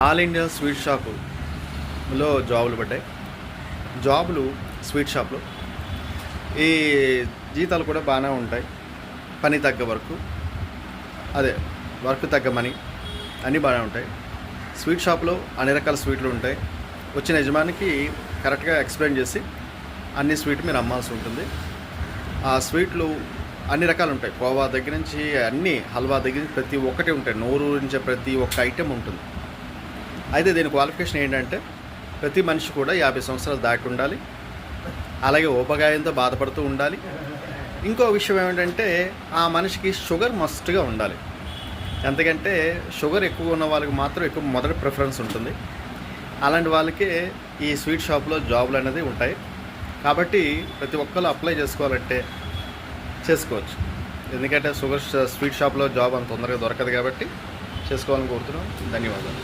All India sweet షాపులో జాబులు పడ్డాయి. జాబులు స్వీట్ షాప్లో ఈ జీతాలు కూడా బాగానే ఉంటాయి. పని తగ్గ వర్క్, వర్క్ తగ్గ మనీ అన్నీ బాగానే ఉంటాయి. స్వీట్ షాప్లో అన్ని రకాల స్వీట్లు ఉంటాయి. వచ్చిన యజమానికి కరెక్ట్గా ఎక్స్ప్లెయిన్ చేసి అన్ని స్వీట్ మీరు అమ్మాల్సి ఉంటుంది. ఆ స్వీట్లు అన్ని రకాలు ఉంటాయి. కోవా దగ్గర నుంచి అన్నీ, హల్వా దగ్గర నుంచి ప్రతి ఒక్కటి ఉంటాయి. నోరు నుంచి ప్రతి ఒక్క ఐటెం ఉంటుంది. అయితే దీని క్వాలిఫికేషన్ ఏంటంటే ప్రతి మనిషి కూడా 50 సంవత్సరాలు దాటి ఉండాలి. అలాగే ఊబకాయంతో బాధపడుతూ ఉండాలి. ఇంకో విషయం ఏమిటంటే ఆ మనిషికి షుగర్ మస్ట్గా ఉండాలి. ఎందుకంటే షుగర్ ఎక్కువ ఉన్న వాళ్ళకి మాత్రం ఎక్కువ మొదటి ప్రిఫరెన్స్ ఉంటుంది. అలాంటి వాళ్ళకే ఈ స్వీట్ షాప్లో జాబులు అనేది ఉంటాయి. కాబట్టి ప్రతి ఒక్కరు అప్లై చేసుకోవాలంటే చేసుకోవచ్చు. ఎందుకంటే స్వీట్ షాప్లో జాబ్ అంత తొందరగా దొరకదు కాబట్టి చేసుకోవాలని కోరుతున్నాం. ధన్యవాదాలు.